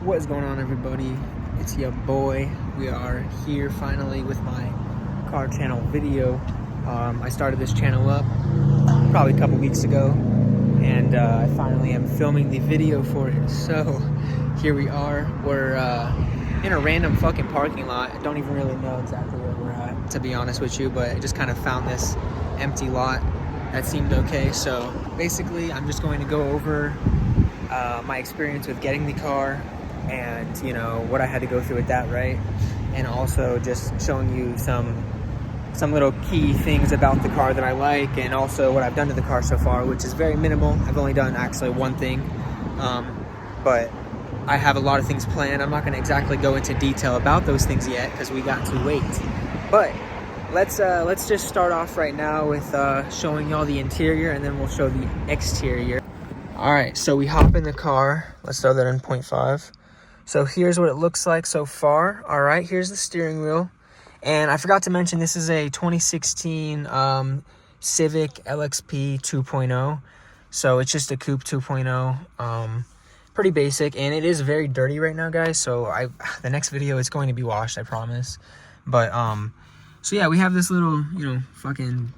What is going on, everybody? It's your boy. We are here finally with my car channel video. I started this channel up probably a couple weeks ago, and I finally am filming the video for it. So here we are. We're in a random fucking parking lot. I don't even really know exactly where we're at, to be honest with you, but I just kind of found this empty lot that seemed okay. So basically, I'm just going to go over my experience with getting the car, and you know what I had to go through with that, right? And also just showing you some little key things about the car that I like, and also what I've done to the car so far, which is very minimal. I've only done actually one thing, but I have a lot of things planned. I'm not going to exactly go into detail about those things yet because we got to wait. But let's just start off right now with showing y'all the interior, and then we'll show the exterior. All right, so we hop in the car. Let's throw that in 0.5. So here's what it looks like so far. All right, here's the steering wheel. And I forgot to mention, this is a 2016 Civic LXP 2.0. So it's just a coupe 2.0. Pretty basic, and it is very dirty right now, guys. So the next video is going to be washed, I promise. But so yeah, we have this little, fucking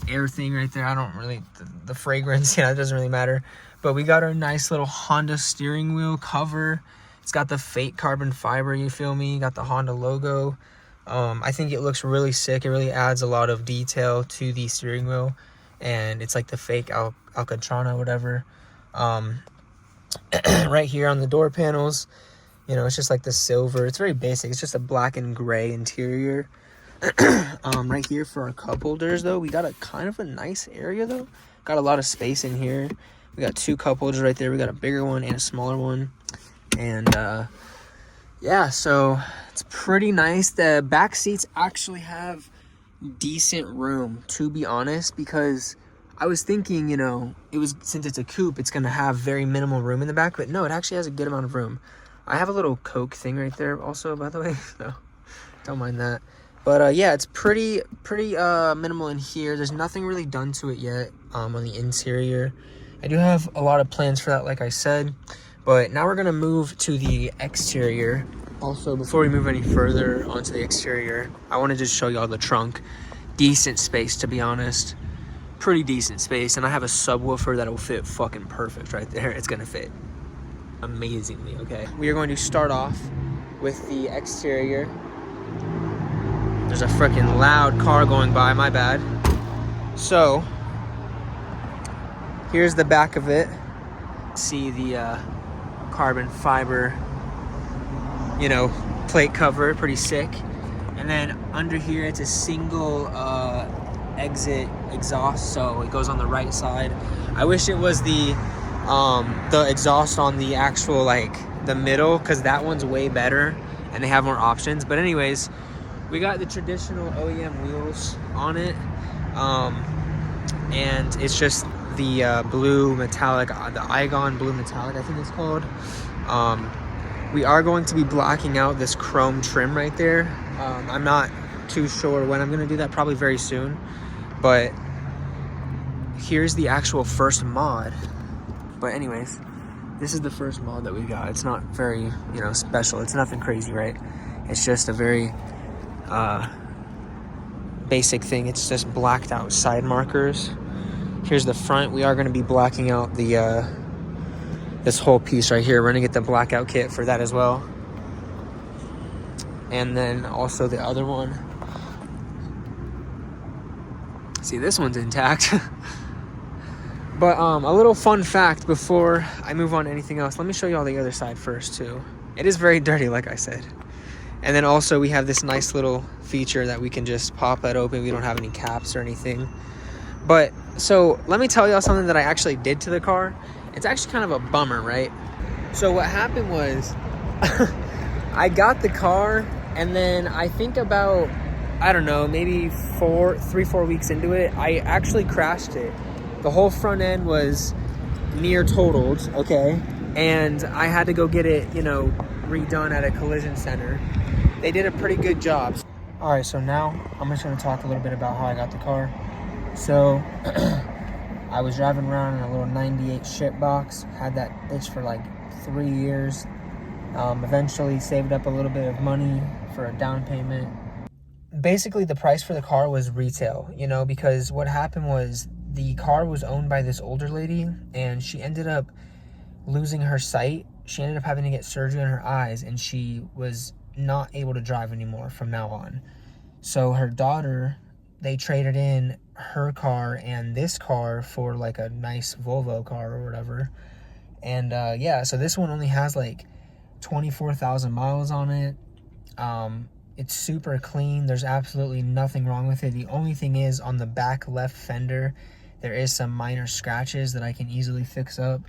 air thing right there. I don't really, the fragrance, it doesn't really matter. But we got our nice little Honda steering wheel cover. It's got the fake carbon fiber, you feel me? Got the Honda logo. I think it looks really sick. It really adds a lot of detail to the steering wheel. And it's like the fake Alcantara, whatever. Right here on the door panels, it's just like the silver. It's very basic. It's just a black and gray interior. Right here for our cup holders, though, we got a kind of a nice area, though. Got a lot of space in here. We got two cup holders right there. We got a bigger one and a smaller one. And yeah, so it's pretty nice. The back seats actually have decent room, to be honest, because I was thinking, since it's a coupe, it's going to have very minimal room in the back. But no, it actually has a good amount of room. I have a little Coke thing right there also, by the way. So don't mind that. But yeah, it's pretty minimal in here. There's nothing really done to it yet on the interior. I do have a lot of plans for that, like I said. But now we're going to move to the exterior. Also, before we move any further onto the exterior, I want to just show y'all the trunk. Decent space, to be honest. Pretty decent space. And I have a subwoofer that will fit fucking perfect right there. It's going to fit amazingly, okay? We are going to start off with the exterior. There's a freaking loud car going by, my bad. So, here's the back of it. See the carbon fiber, plate cover, pretty sick. And then under here, it's a single exit exhaust, so it goes on the right side. I wish it was the exhaust on the actual, the middle, because that one's way better and they have more options. But anyways, we got the traditional OEM wheels on it, and it's just the blue metallic, the Igon blue metallic, I think it's called. We are going to be blacking out this chrome trim right there. I'm not too sure when I'm going to do that, probably very soon. But here's the actual first mod. But anyways, this is the first mod that we got. It's not very, special. It's nothing crazy, right? It's just a very basic thing. It's just blacked out side markers. Here's the front. We are going to be blacking out the this whole piece right here. We're going to get the blackout kit for that as well. And then also the other one. See, this one's intact. But a little fun fact before I move on to anything else. Let me show you all the other side first, too. It is very dirty, like I said. And then also we have this nice little feature that we can just pop that open. We don't have any caps or anything. But, so, let me tell y'all something that I actually did to the car. It's actually kind of a bummer, right? So what happened was, I got the car, and then I think about, I don't know, maybe 3-4 weeks into it, I actually crashed it. The whole front end was near totaled, okay? And I had to go get it, redone at a collision center. They did a pretty good job. All right, so now I'm just going to talk a little bit about how I got the car. So I was driving around in a little 98 shit box. Had that bitch for like 3 years. Eventually saved up a little bit of money for a down payment. Basically, the price for the car was retail, you know, because what happened was the car was owned by this older lady, and she ended up losing her sight. She ended up having to get surgery on her eyes, and she was not able to drive anymore from now on. So her daughter, they traded in her car and this car for like a nice Volvo car or whatever. And yeah, so this one only has like 24,000 miles on it. It's super clean. There's absolutely nothing wrong with it. The only thing is on the back left fender, there is some minor scratches that I can easily fix up,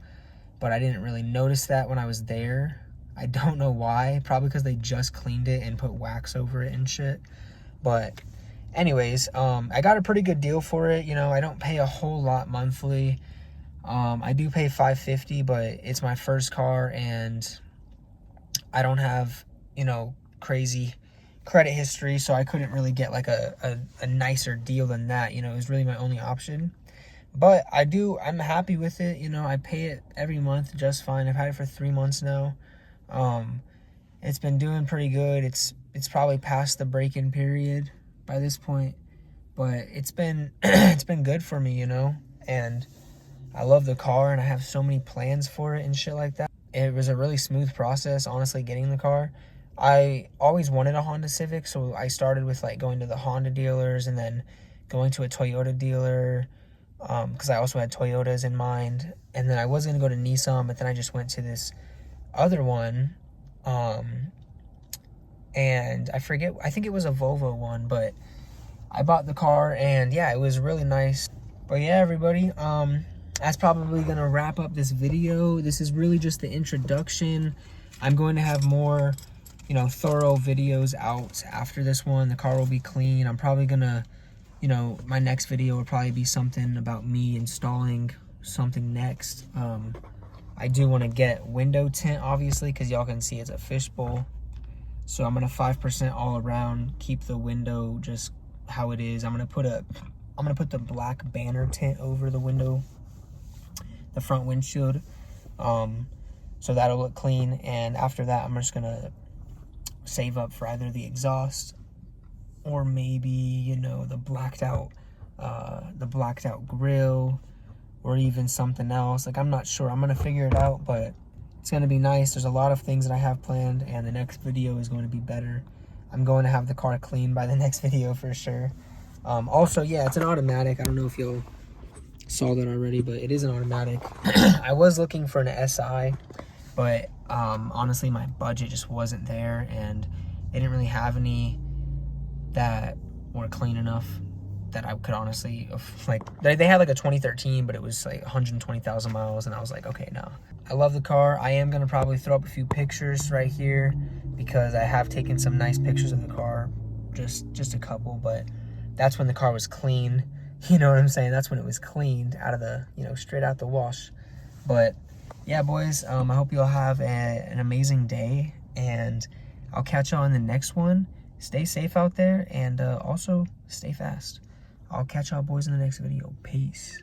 but I didn't really notice that when I was there. I don't know why. Probably because they just cleaned it and put wax over it and shit. But anyways, I got a pretty good deal for it. You know, I don't pay a whole lot monthly. I do pay $550, but it's my first car and I don't have, you know, crazy credit history, so I couldn't really get like a nicer deal than that. You know, it was really my only option. But I'm happy with it. You know, I pay it every month just fine. I've had it for 3 months now. It's been doing pretty good. It's probably past the break-in period by this point, but it's been it's been good for me, you know. And I love the car, and I have so many plans for it and shit like that. It was a really smooth process, honestly, getting the car. I always wanted a Honda Civic, so I started with like going to the Honda dealers and then going to a Toyota dealer, because I also had Toyotas in mind. And then I was going to go to Nissan, but then I just went to this other one, and I think it was a Volvo one, but I bought the car, and yeah, it was really nice. But yeah, everybody, that's probably going to wrap up this video. This is really just the introduction. I'm going to have more, you know, thorough videos out after this one. The car will be clean. I'm probably going to, you know, my next video will probably be something about me installing something next. I do want to get window tint, obviously, because y'all can see it's a fishbowl. So I'm going to 5% all around, keep the window just how it is. I'm going to put the black banner tint over the window, the front windshield, so that'll look clean. And after that, I'm just going to save up for either the exhaust or maybe, you know, the blacked out grill, or even something else. Like, I'm not sure. I'm gonna figure it out, but it's gonna be nice. There's a lot of things that I have planned, and the next video is going to be better. I'm going to have the car clean by the next video for sure. Also, yeah, it's an automatic. I don't know if you'll saw that already, but it is an automatic. I was looking for an SI, but honestly, my budget just wasn't there, and they didn't really have any that were clean enough that I could honestly, like, they had like a 2013, but it was like 120,000 miles, and I was like, okay, no. I love the car. I am gonna probably throw up a few pictures right here because I have taken some nice pictures of the car, just a couple, but that's when the car was clean. You know what I'm saying? That's when it was cleaned out of the, you know, straight out the wash. But yeah, boys, I hope you all have an amazing day, and I'll catch y'all in the next one. Stay safe out there, and also stay fast. I'll catch y'all boys in the next video. Peace.